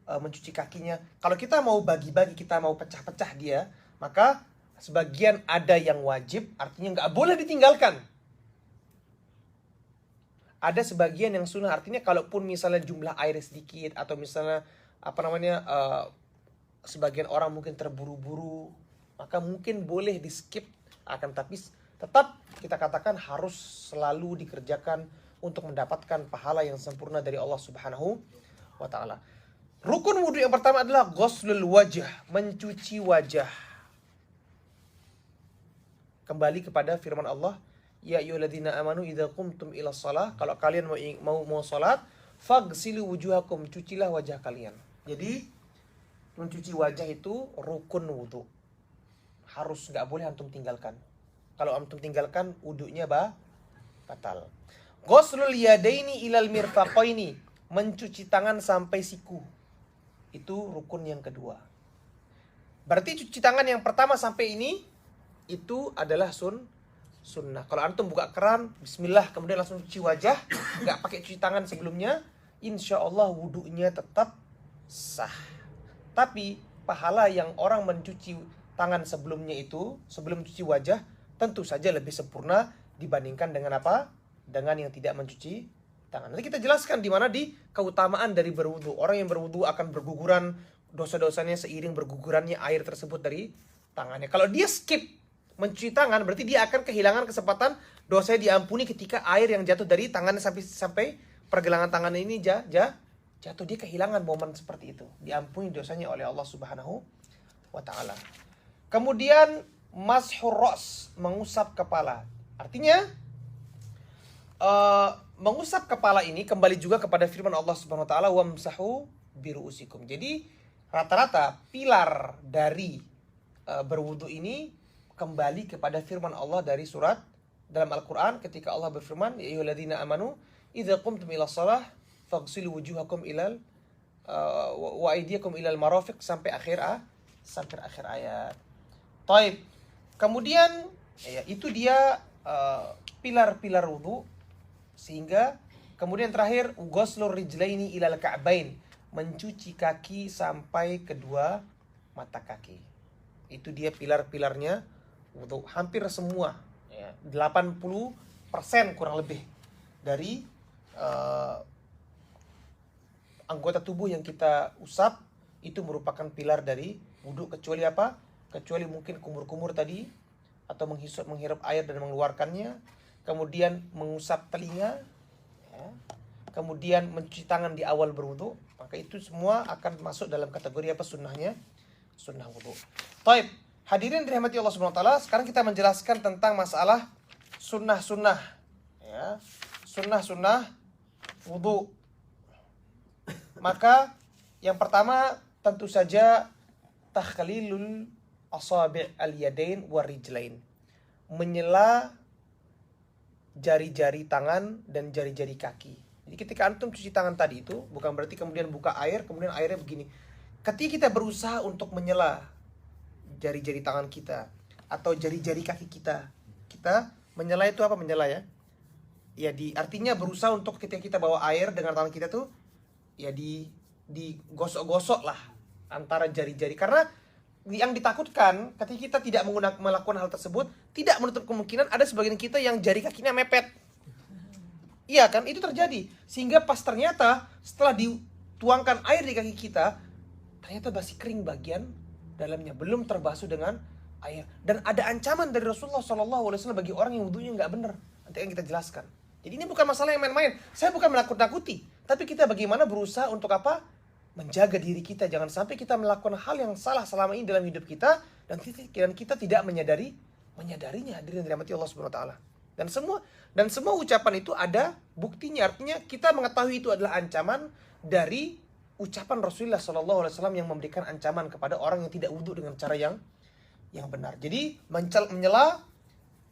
mencuci kakinya. Kalau kita mau bagi-bagi, kita mau pecah-pecah dia, maka sebagian ada yang wajib, artinya nggak boleh ditinggalkan. Ada sebagian yang sunnah, artinya kalaupun misalnya jumlah air sedikit atau misalnya sebagian orang mungkin terburu-buru, maka mungkin boleh di skip. Akan tapi tetap kita katakan harus selalu dikerjakan untuk mendapatkan pahala yang sempurna dari Allah Subhanahu wa taala. Rukun wudhu yang pertama adalah ghuslul wajah, mencuci wajah. Kembali kepada firman Allah, ya ayyuhalladzina amanu idza qumtum ila shalah, kalau kalian mau salat, faghsilu wujuhakum, cucilah wajah kalian. Jadi mencuci wajah itu rukun wudhu. Harus, nggak boleh antum tinggalkan. Kalau antum tinggalkan, wudhunya batal. Ghuslul yadaini ilal mirfaqaini, mencuci tangan sampai siku. Itu rukun yang kedua. Berarti cuci tangan yang pertama sampai ini itu adalah sunnah. Kalau antum buka keran, bismillah, kemudian langsung cuci wajah, nggak pakai cuci tangan sebelumnya, insya Allah wudhunya tetap sah. Tapi pahala yang orang mencuci tangan sebelumnya itu, sebelum cuci wajah, tentu saja lebih sempurna dibandingkan dengan apa? Dengan yang tidak mencuci tangan. Nanti kita jelaskan di mana di keutamaan dari berwudu. Orang yang berwudu akan berguguran dosa-dosanya seiring bergugurannya air tersebut dari tangannya. Kalau dia skip mencuci tangan, berarti dia akan kehilangan kesempatan dosanya diampuni ketika air yang jatuh dari tangannya sampai pergelangan tangannya ini jatuh. Dia kehilangan momen seperti itu. Diampuni dosanya oleh Allah Subhanahu wa ta'ala. Kemudian mashur ras, mengusap kepala. Artinya mengusap kepala ini kembali juga kepada firman Allah Subhanahu wa taala, wamsahu biruusikum. Jadi rata-rata pilar dari berwudu ini kembali kepada firman Allah dari surat dalam Al-Qur'an ketika Allah berfirman, ya ayyuhalladzina amanu idza qumtum ila shalah faghsilu wujuhakum ilal wa aydiyakum ilal marafiq sampai akhir ayat. Taib. Kemudian ya, itu dia pilar-pilar wudu. Sehingga kemudian terakhir ghuslur rijlaini ilal ka'bain, mencuci kaki sampai kedua mata kaki. Itu dia pilar-pilarnya wudu. Hampir semua ya, 80% kurang lebih dari anggota tubuh yang kita usap itu merupakan pilar dari wudu, kecuali apa? Kecuali mungkin kumur-kumur tadi, atau menghirup air dan mengeluarkannya. Kemudian mengusap telinga, ya. Kemudian mencuci tangan di awal berwudu, maka itu semua akan masuk dalam kategori apa? Sunnah wudu. Taib, hadirin dirahmati Allah Subhanahu wa taala, sekarang kita menjelaskan tentang masalah sunnah-sunnah, ya. Sunnah-sunnah wudu. Maka yang pertama tentu saja takhlilul asabi' al-yadain warijlain, menyela jari-jari tangan dan jari-jari kaki. Jadi ketika antum cuci tangan tadi itu bukan berarti kemudian buka air, kemudian airnya begini. Ketika kita berusaha untuk menyela jari-jari tangan kita atau jari-jari kaki kita, kita menyela itu apa menyela ya? Ya artinya berusaha untuk ketika kita bawa air dengan tangan kita tuh ya digosok-gosok lah antara jari-jari, karena yang ditakutkan ketika kita tidak melakukan hal tersebut, tidak menutup kemungkinan ada sebagian kita yang jari kakinya mepet. Iya kan, itu terjadi. Sehingga pas ternyata setelah dituangkan air di kaki kita, ternyata masih kering bagian dalamnya, belum terbasuh dengan air. Dan ada ancaman dari Rasulullah SAW bagi orang yang wudunya nggak benar. Nanti akan kita jelaskan. Jadi ini bukan masalah yang main-main. Saya bukan menakut-nakuti, tapi kita bagaimana berusaha untuk apa? Menjaga diri kita, jangan sampai kita melakukan hal yang salah selama ini dalam hidup kita dan kita tidak menyadarinya. Hadirin dirahmati Allah Subhanahu wa taala. Dan semua ucapan itu ada buktinya, artinya kita mengetahui itu adalah ancaman dari ucapan Rasulullah SAW yang memberikan ancaman kepada orang yang tidak wudu dengan cara yang benar. Jadi menyela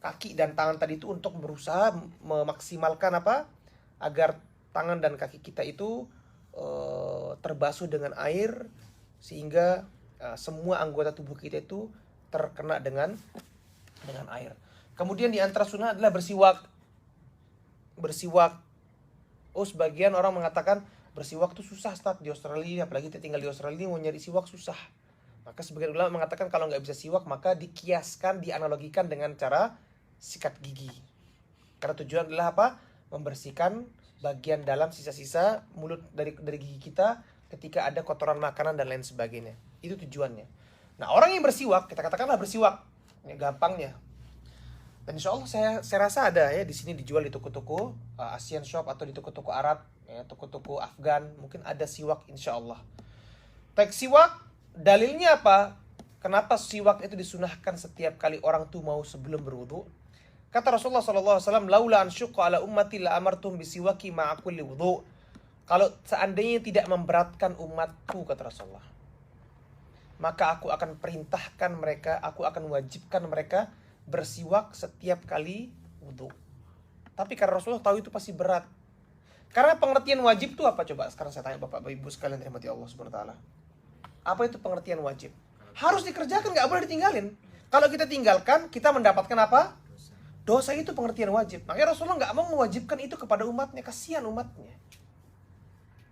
kaki dan tangan tadi itu untuk berusaha memaksimalkan apa? Agar tangan dan kaki kita itu terbasuh dengan air sehingga semua anggota tubuh kita itu terkena dengan air. Kemudian di antara sunnah adalah bersiwak. Oh, sebagian orang mengatakan bersiwak itu susah, Ustaz, di Australia, apalagi kita tinggal di Australia, mau nyari siwak susah. Maka sebagian ulama mengatakan kalau nggak bisa siwak maka dikiaskan, dianalogikan dengan cara sikat gigi. Karena tujuan adalah apa? Membersihkan bagian dalam sisa-sisa mulut dari gigi kita ketika ada kotoran makanan dan lain sebagainya. Itu tujuannya. Nah, orang yang bersiwak, kita katakanlah bersiwak, ini gampangnya. Dan insya Allah saya rasa ada ya di sini dijual di toko-toko Asian Shop atau di toko-toko Arab, ya, toko-toko Afgan, mungkin ada siwak insya Allah. Baik, siwak dalilnya apa? Kenapa siwak itu disunahkan setiap kali orang tuh mau sebelum berwudu? Kata Rasulullah SAW, laula an syuqqa ala ummati la amartum bisiwaki ma'a kulli wudu. Kalau seandainya tidak memberatkan umatku, kata Rasulullah, maka aku akan perintahkan mereka, aku akan wajibkan mereka bersiwak setiap kali wudu. Tapi karena Rasulullah tahu itu pasti berat. Karena pengertian wajib itu apa coba? Sekarang saya tanya Bapak Ibu sekalian dirahmati Allah Subhanahu wa taala. Apa itu pengertian wajib? Harus dikerjakan, nggak boleh ditinggalin. Kalau kita tinggalkan, kita mendapatkan apa? Dosa. Itu pengertian wajib. Makanya Rasulullah nggak mau mewajibkan itu kepada umatnya. Kasihan umatnya.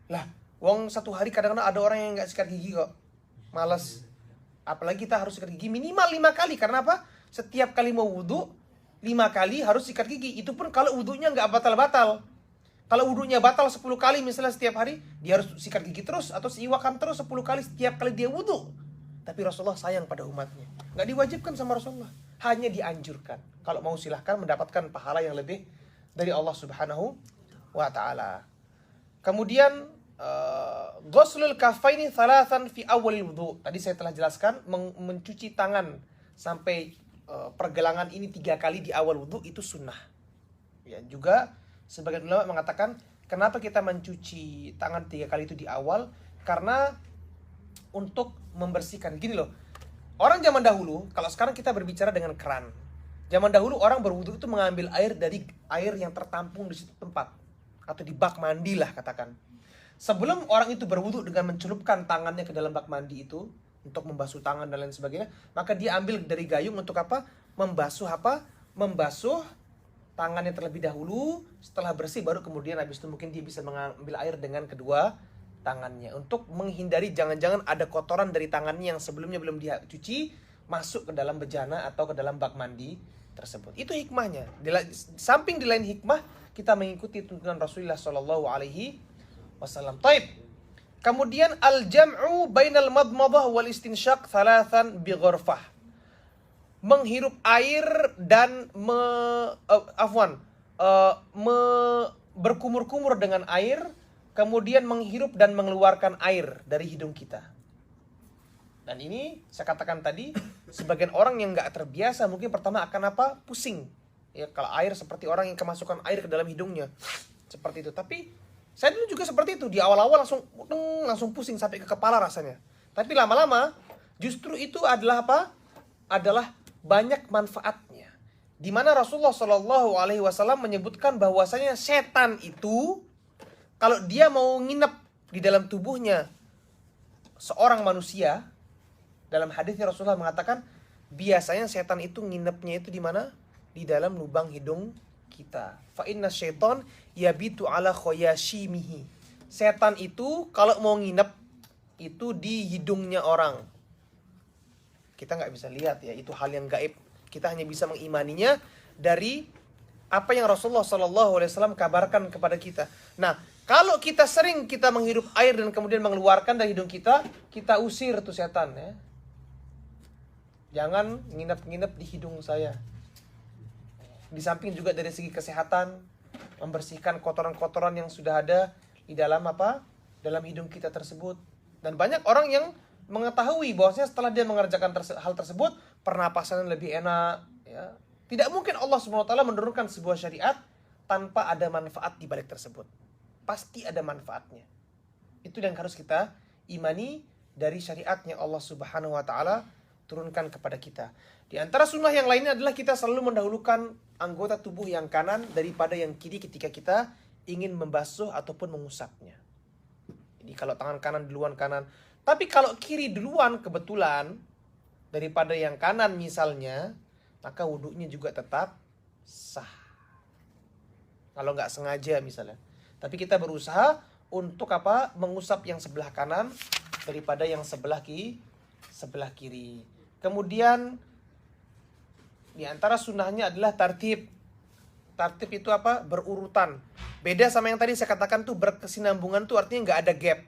Lah, wong satu hari kadang-kadang ada orang yang nggak sikat gigi kok. Malas. Apalagi kita harus sikat gigi minimal 5 kali. Karena apa? Setiap kali mau wudhu 5 kali harus sikat gigi. Itu pun kalau wudhunya nggak batal-batal. Kalau wudhunya batal 10 kali misalnya setiap hari, dia harus sikat gigi terus atau siwakan terus 10 kali setiap kali dia wudhu. Tapi Rasulullah sayang pada umatnya. Nggak diwajibkan sama Rasulullah. Hanya dianjurkan. Kalau mau silahkan mendapatkan pahala yang lebih dari Allah Subhanahu wa ta'ala. Kemudian ghuslul kaffaini thalathan fi awal wudu. Tadi saya telah jelaskan mencuci tangan sampai pergelangan ini 3 kali di awal wudu itu sunnah. Ya, juga sebagian ulama mengatakan kenapa kita mencuci tangan 3 kali itu di awal? Karena untuk membersihkan. Gini loh. Orang zaman dahulu, kalau sekarang kita berbicara dengan keran. Zaman dahulu orang berwudu itu mengambil air dari air yang tertampung di situ tempat. Atau di bak mandi lah katakan. Sebelum orang itu berwudu dengan mencelupkan tangannya ke dalam bak mandi itu untuk membasuh tangan dan lain sebagainya, maka dia ambil dari gayung untuk apa? Membasuh apa? Membasuh tangannya terlebih dahulu. Setelah bersih baru kemudian habis itu mungkin dia bisa mengambil air dengan kedua tangannya untuk menghindari jangan-jangan ada kotoran dari tangannya yang sebelumnya belum dia cuci masuk ke dalam bejana atau ke dalam bak mandi tersebut. Itu hikmahnya. Samping di lain hikmah kita mengikuti tuntunan Rasulullah Shallallahu Alaihi Wasallam. Taib. Kemudian al-jam'u bainal madmadah wal istinsyaq thalathan bi ghurfah. Menghirup air dan berkumur-kumur dengan air, kemudian menghirup dan mengeluarkan air dari hidung kita. Dan ini saya katakan tadi, sebagian orang yang nggak terbiasa mungkin pertama akan apa? Pusing. Ya, kalau air seperti orang yang kemasukan air ke dalam hidungnya. Seperti itu. Tapi saya dulu juga seperti itu. Di awal-awal langsung pusing sampai ke kepala rasanya. Tapi lama-lama justru itu adalah apa? Adalah banyak manfaatnya. Di mana Rasulullah Shallallahu Alaihi Wasallam menyebutkan bahwasanya setan itu kalau dia mau nginep di dalam tubuhnya seorang manusia, dalam hadisnya Rasulullah mengatakan biasanya setan itu nginepnya itu di mana? Di dalam lubang hidung kita. Fa inna syaiton yabitu ala khoyashimihi. Setan itu kalau mau nginep itu di hidungnya orang. Kita nggak bisa lihat ya, itu hal yang gaib. Kita hanya bisa mengimaninya dari apa yang Rasulullah SAW kabarkan kepada kita. Nah, kalau kita sering kita menghirup air dan kemudian mengeluarkan dari hidung kita, kita usir tuh setan ya. Jangan nginep-nginep di hidung saya. Di samping juga dari segi kesehatan, membersihkan kotoran-kotoran yang sudah ada di dalam apa? Dalam hidung kita tersebut. Dan banyak orang yang mengetahui bahwasanya setelah dia mengerjakan hal tersebut, pernapasan lebih enak ya. Tidak mungkin Allah SWT menurunkan sebuah syariat tanpa ada manfaat di balik tersebut. Pasti ada manfaatnya. Itu yang harus kita imani dari syariat yang Allah Subhanahu wa taala turunkan kepada kita. Di antara sunnah yang lainnya adalah kita selalu mendahulukan anggota tubuh yang kanan daripada yang kiri ketika kita ingin membasuh ataupun mengusapnya. Jadi kalau tangan kanan duluan kanan. Tapi kalau kiri duluan kebetulan daripada yang kanan misalnya, maka wudhunya juga tetap sah. Kalau nggak sengaja misalnya. Tapi kita berusaha untuk apa? Mengusap yang sebelah kanan daripada yang sebelah kiri. Kemudian di antara sunnahnya adalah tartib. Tartib itu apa? Berurutan. Beda sama yang tadi saya katakan tuh berkesinambungan tuh artinya nggak ada gap.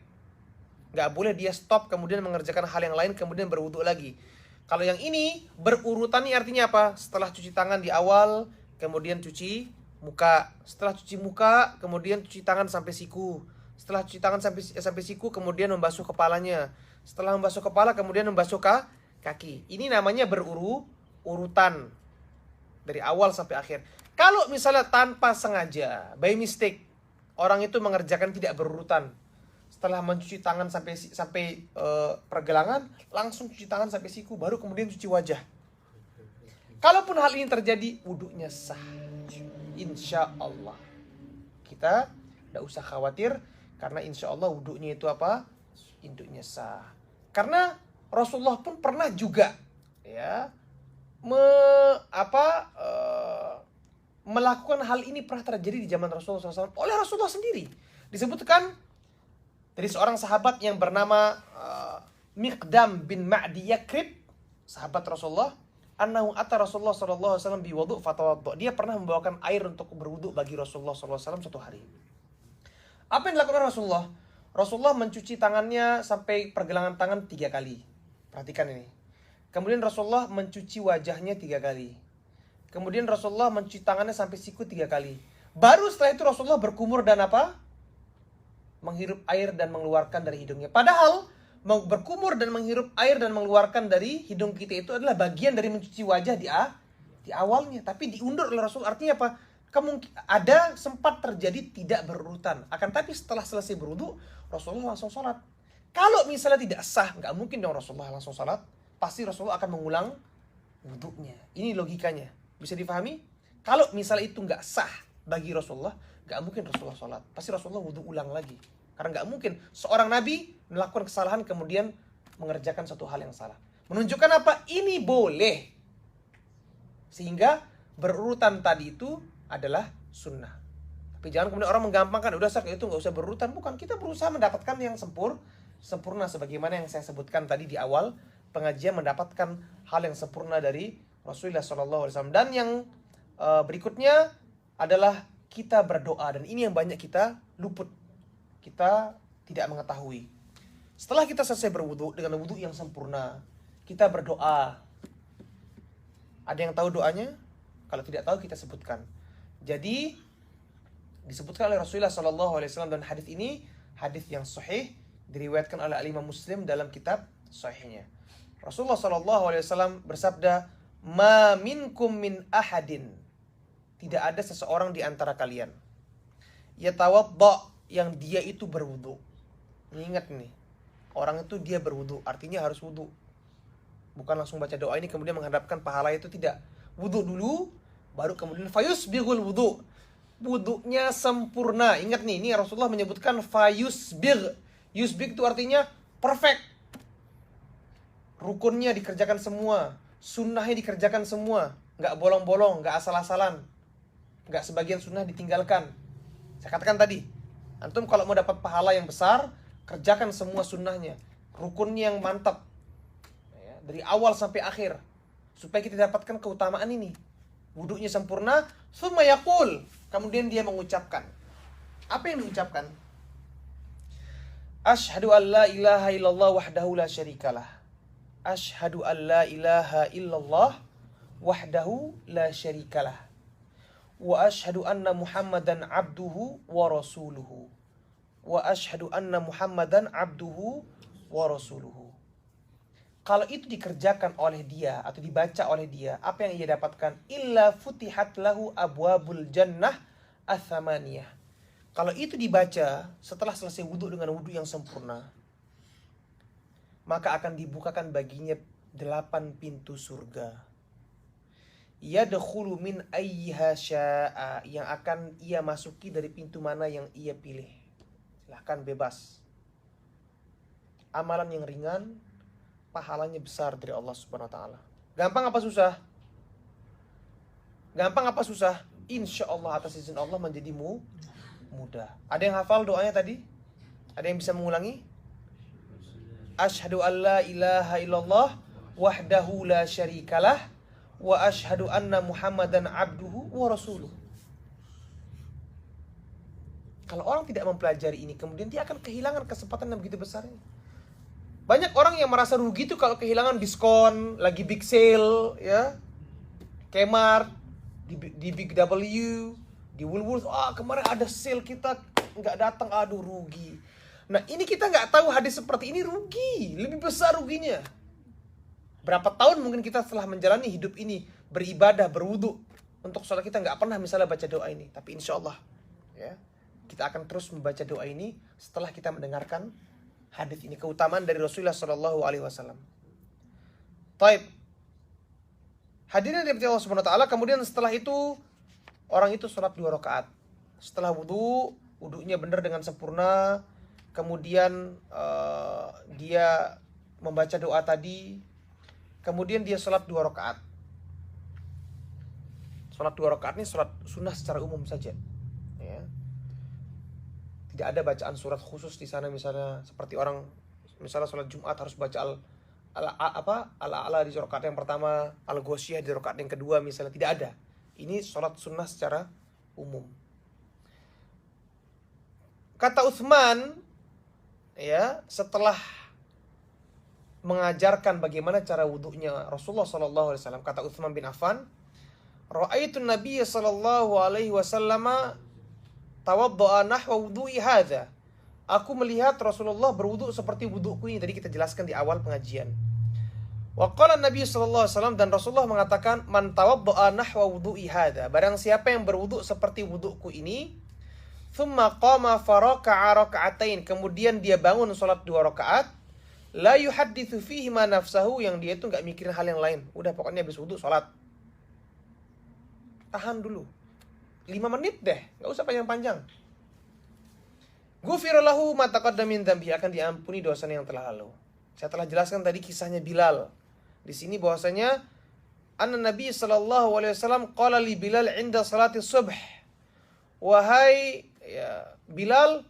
Nggak boleh dia stop kemudian mengerjakan hal yang lain kemudian berwudu lagi. Kalau yang ini berurutan ini artinya apa? Setelah cuci tangan di awal, kemudian cuci muka. Setelah cuci muka, kemudian cuci tangan sampai siku. Setelah cuci tangan sampai siku, kemudian membasuh kepalanya. Setelah membasuh kepala, kemudian membasuh kaki. Ini namanya berurutan dari awal sampai akhir. Kalau misalnya tanpa sengaja, by mistake, orang itu mengerjakan tidak berurutan. Setelah mencuci tangan sampai pergelangan, langsung cuci tangan sampai siku, baru kemudian cuci wajah. Kalaupun hal ini terjadi, wudunya sah. Insya Allah. Kita tidak usah khawatir, karena insya Allah wudunya itu apa? Wudunya sah. Karena Rasulullah pun pernah juga ya melakukan hal ini pernah terjadi di zaman Rasulullah SAW oleh Rasulullah sendiri. Disebutkan dari seorang sahabat yang bernama Miqdam bin Ma'di Yakrib, sahabat Rasulullah, annahu ata Rasulullah sallallahu alaihi wasallam biwudu fatawadda. Dia pernah membawakan air untuk berwudu bagi Rasulullah sallallahu alaihi wasallam suatu hari. Apa yang dilakukan Rasulullah? Rasulullah mencuci tangannya sampai pergelangan tangan 3 kali. Perhatikan ini. Kemudian Rasulullah mencuci wajahnya 3 kali. Kemudian Rasulullah mencuci tangannya sampai siku 3 kali. Baru setelah itu Rasulullah berkumur dan apa? Menghirup air dan mengeluarkan dari hidungnya. Padahal berkumur dan menghirup air dan mengeluarkan dari hidung kita itu adalah bagian dari mencuci wajah di awalnya. Tapi diundur oleh Rasul. Artinya apa? Ada sempat terjadi tidak berurutan. Akan tapi setelah selesai berwudu, Rasulullah langsung sholat. Kalau misalnya tidak sah, nggak mungkin dong Rasulullah langsung sholat. Pasti Rasulullah akan mengulang wudunya. Ini logikanya. Bisa difahami? Kalau misalnya itu nggak sah bagi Rasulullah, nggak mungkin Rasulullah sholat. Pasti Rasulullah wudu ulang lagi. Karena nggak mungkin seorang Nabi melakukan kesalahan kemudian mengerjakan satu hal yang salah. Menunjukkan apa? Ini boleh. Sehingga berurutan tadi itu adalah sunnah. Tapi jangan kemudian orang menggampangkan, udah sah itu nggak usah berurutan. Bukan, kita berusaha mendapatkan yang sempurna sebagaimana yang saya sebutkan tadi di awal pengajian, mendapatkan hal yang sempurna dari Rasulullah SAW. Dan yang berikutnya adalah kita berdoa, dan ini yang banyak kita luput, kita tidak mengetahui. Setelah kita selesai berwudu dengan wudu yang sempurna, kita berdoa. Ada yang tahu doanya? Kalau tidak tahu kita sebutkan. Jadi disebutkan oleh Rasulullah SAW, dan hadis ini hadis yang sahih, diriwayatkan oleh Imam Muslim dalam kitab sahihnya. Rasulullah SAW bersabda, "Ma minkum min ahadin." Tidak ada seseorang di antara kalian yatawadda, yang dia itu berwudu. Ingat nih, orang itu dia berwudu, artinya harus wudu. Bukan langsung baca doa ini kemudian menghadapkan pahala, itu tidak. Wudu dulu, baru kemudian fayusbighul wudu. Wudunya sempurna. Ingat nih, ini Rasulullah menyebutkan fayusbigh. Yusbigh itu artinya perfect. Rukunnya dikerjakan semua, sunnahnya dikerjakan semua, nggak bolong-bolong, nggak asal-asalan, nggak sebagian sunnah ditinggalkan. Saya katakan tadi, antum kalau mau dapat pahala yang besar, kerjakan semua sunnahnya, rukunnya yang mantap, ya, dari awal sampai akhir, supaya kita dapatkan keutamaan ini. Wudunya sempurna, tsumma yaqul, kemudian dia mengucapkan. Apa yang diucapkan? Asyhadu an la ilaha illallah wahdahu la syarikalah. Asyhadu an la ilaha illallah wahdahu la syarikalah. Wa asyhadu anna Muhammadan abduhu wa rasuluhu. Wa asyhadu anna Muhammadan abduhu wa rasuluhu. Kalau itu dikerjakan oleh dia atau dibaca oleh dia, apa yang ia dapatkan? Illa futihat lahu abwabul jannah atsamaniyah. Kalau itu dibaca setelah selesai wudu dengan wudu yang sempurna, maka akan dibukakan baginya 8 pintu surga. Yadkhulu min ayyiha syaa, yang akan ia masuki dari pintu mana yang ia pilih. Silahkan bebas. Amalan yang ringan, pahalanya besar dari Allah Subhanahu wa taala. Gampang apa susah? Gampang apa susah? Insya Allah atas izin Allah menjadi mudah. Ada yang hafal doanya tadi? Ada yang bisa mengulangi? Asyhadu an la ilaha illallah wahdahu la syarikalah wa asyhadu anna Muhammadan abduhu wa rasuluh. Kalau orang tidak mempelajari ini, kemudian dia akan kehilangan kesempatan yang begitu besar ini. Banyak orang yang merasa rugi itu kalau kehilangan diskon, lagi big sale, ya, Kmart, di Big W, di Woolworths. Kemarin ada sale, kita nggak datang, aduh rugi. Nah ini kita nggak tahu hadis seperti ini rugi, lebih besar ruginya. Berapa tahun mungkin kita setelah menjalani hidup ini, beribadah, berwudu, untuk sholat kita nggak pernah misalnya baca doa ini. Tapi insya Allah, ya, kita akan terus membaca doa ini setelah kita mendengarkan hadis ini, keutamaan dari Rasulullah SAW. Taib. Hadirin dari Allah Subhanahu wa taala, kemudian setelah itu orang itu sholat 2 rakaat. Setelah wudunya benar dengan sempurna, kemudian dia membaca doa tadi, kemudian dia sholat 2 rakaat. Sholat 2 rakaat ini sholat sunnah secara umum saja. Ya. Tidak ada bacaan surat khusus di sana, misalnya seperti orang misalnya sholat Jumat harus baca al-a'la di rakaat yang pertama, al-ghoshiyah di rakaat yang kedua misalnya, tidak ada. Ini sholat sunnah secara umum. Kata Utsman, ya, setelah mengajarkan bagaimana cara wudhunya Rasulullah SAW, kata Utsman bin Affan, ra'aitu Nabiy sallallahu alaihi wasallam tawadda'a nahwa wudhu'i hadza. Aku melihat Rasulullah berwudhu seperti wudhuku ini, tadi kita jelaskan di awal pengajian. Wa qala Nabi sallallahu alaihi wasallam, dan Rasulullah mengatakan, man tawadda'a nahwa wudhu'i hadza. Barang siapa yang berwudhu seperti wudhuku ini, thumma qama faraka'a raka'atain, kemudian dia bangun salat 2 rakaat, la yuhadditsu fihi ma nafsahu, yang dia itu enggak mikirin hal yang lain. Udah pokoknya habis wudhu salat. Tahan dulu. 5 menit deh, enggak usah panjang-panjang. Ghufira lahu ma taqaddama min dzambi, akan diampuni dosanya yang telah lalu. Saya telah jelaskan tadi kisahnya Bilal. Di sini bahwasanya anna Nabi sallallahu alaihi wasallam qala li Bilal 'inda salati subh. Wahai ya Bilal,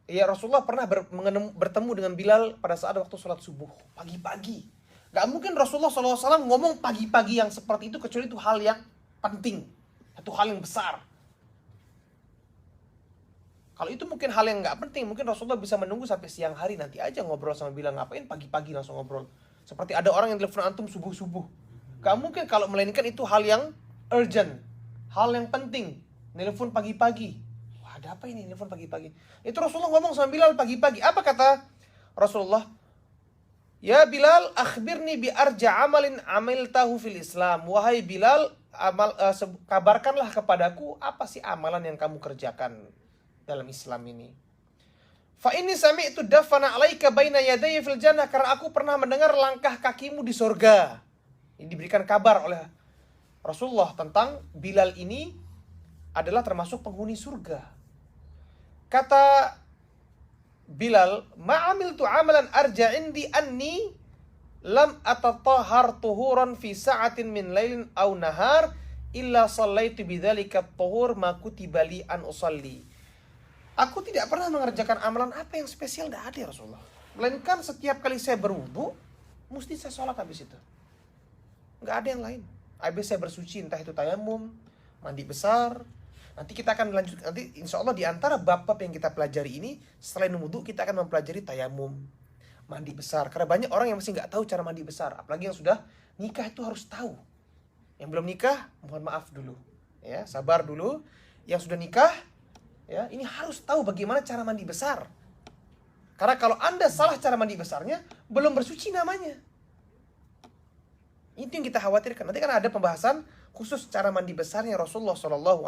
ya Rasulullah pernah bertemu dengan Bilal pada saat waktu salat subuh, pagi-pagi. Gak mungkin Rasulullah SAW ngomong pagi-pagi yang seperti itu kecuali itu hal yang penting, satu hal yang besar. Kalau itu mungkin hal yang nggak penting, mungkin Rasulullah bisa menunggu sampai siang hari, nanti aja ngobrol sama Bilal. Ngapain pagi-pagi langsung ngobrol? Seperti ada orang yang telepon antum subuh-subuh. Gak mungkin, kalau melainkan itu hal yang urgent, hal yang penting. Telepon pagi-pagi. Wah, ada apa ini telepon pagi-pagi? Itu Rasulullah ngomong sama Bilal pagi-pagi. Apa kata Rasulullah? Ya Bilal, akhbirni bi arja amalin amiltahu fil Islam. Wahai Bilal, kabarkanlah kepadaku apa sih amalan yang kamu kerjakan dalam Islam ini. Fa inni sami'tu dafana 'alaika baina yadayya fil jannah, karena aku pernah mendengar langkah kakimu di surga. Ini diberikan kabar oleh Rasulullah tentang Bilal ini adalah termasuk penghuni surga. Kata Bilal, ma'amiltu amalan arja indi anni lam atatahhar tuhuran fi sa'atin min lailin aw nahar illa sallaitu bidzalika at-tuhur ma kutiba li an usalli. Aku tidak pernah mengerjakan amalan apa yang spesial, tidak ada ya Rasulullah. Melainkan setiap kali saya berwudu, mesti saya sholat habis itu. Nggak ada yang lain. Habis saya bersuci, entah itu tayamum, mandi besar. Nanti kita akan lanjut, nanti insya Allah di antara bab-bab yang kita pelajari ini, selain wudu kita akan mempelajari tayamum, mandi besar. Karena banyak orang yang masih nggak tahu cara mandi besar. Apalagi yang sudah nikah itu harus tahu. Yang belum nikah, mohon maaf dulu. Ya, sabar dulu. Yang sudah nikah, ya, ini harus tahu bagaimana cara mandi besar. Karena kalau Anda salah cara mandi besarnya, belum bersuci namanya. Itu yang kita khawatirkan. Nanti kan ada pembahasan khusus cara mandi besarnya Rasulullah SAW.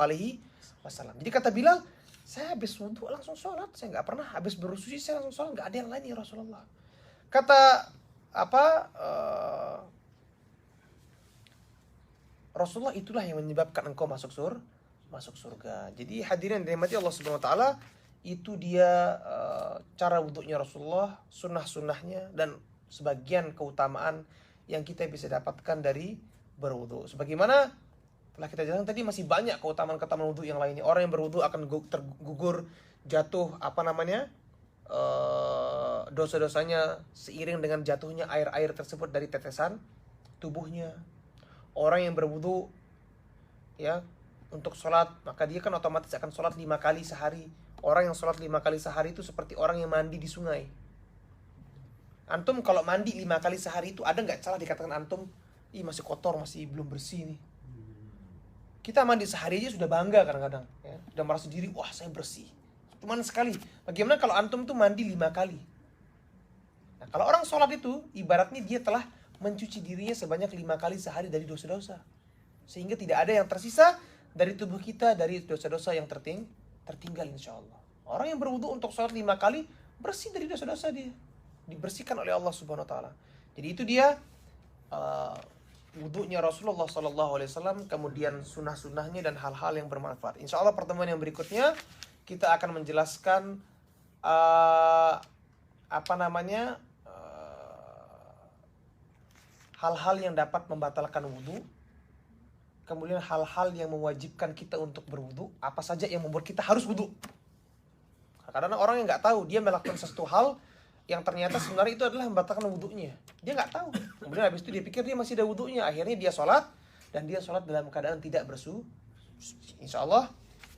Jadi kata Bilal, saya habis wudhu langsung sholat. Saya nggak pernah habis bersuci saya langsung sholat. Nggak ada yang lain ya Rasulullah. Kata Rasulullah, itulah yang menyebabkan engkau masuk surga. Jadi hadirin dirahmati Allah Subhanahu wa taala, itu dia cara wudhunya Rasulullah, sunnah-sunnahnya, dan sebagian keutamaan yang kita bisa dapatkan dari berwudhu. Sebagaimana telah kita jelaskan tadi, masih banyak keutamaan-keutamaan wudhu yang lainnya. Orang yang berwudhu akan tergugur jatuh dosa-dosanya seiring dengan jatuhnya air-air tersebut dari tetesan tubuhnya. Orang yang berwudhu, ya, untuk sholat, maka dia kan otomatis akan sholat 5 kali sehari. Orang yang sholat 5 kali sehari itu seperti orang yang mandi di sungai. Antum kalau mandi 5 kali sehari itu, ada nggak salah dikatakan antum, ih masih kotor, masih belum bersih nih. Kita mandi sehari aja sudah bangga kadang-kadang, ya. Sudah merasa diri, wah saya bersih. Cuman sekali. Bagaimana kalau antum tuh mandi 5 kali? Nah, kalau orang sholat itu, ibaratnya dia telah mencuci dirinya sebanyak 5 kali sehari dari dosa-dosa. Sehingga tidak ada yang tersisa dari tubuh kita dari dosa-dosa yang tertinggal insya Allah. Orang yang berwudu untuk sholat 5 kali, bersih dari dosa-dosa dia. Dibersihkan oleh Allah Subhanahu wa taala. Jadi itu dia wudunya Rasulullah SAW, kemudian sunnah-sunnahnya dan hal-hal yang bermanfaat. Insya Allah pertemuan yang berikutnya kita akan menjelaskan hal-hal yang dapat membatalkan wudu, kemudian hal-hal yang mewajibkan kita untuk berwudu, apa saja yang membuat kita harus wudu. Karena orang yang nggak tahu, dia melakukan sesuatu hal yang ternyata sebenarnya itu adalah membatalkan wudhunya. Dia nggak tahu. Kemudian habis itu dia pikir dia masih ada wudhunya. Akhirnya dia sholat, dan dia sholat dalam keadaan tidak bersuci. Insya Allah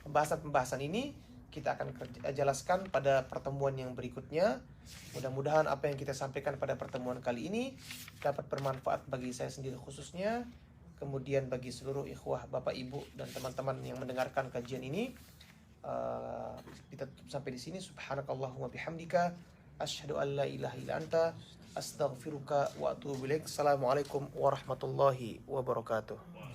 pembahasan ini kita akan jelaskan pada pertemuan yang berikutnya. Mudah-mudahan apa yang kita sampaikan pada pertemuan kali ini dapat bermanfaat bagi saya sendiri khususnya, kemudian bagi seluruh ikhwah, bapak, ibu, dan teman-teman yang mendengarkan kajian ini. Kita tutup sampai di sini. Subhanakallahumma bihamdika asyhadu an la ilaha illa anta astaghfiruka wa atubu ilaik. Assalamualaikum warahmatullahi wabarakatuh.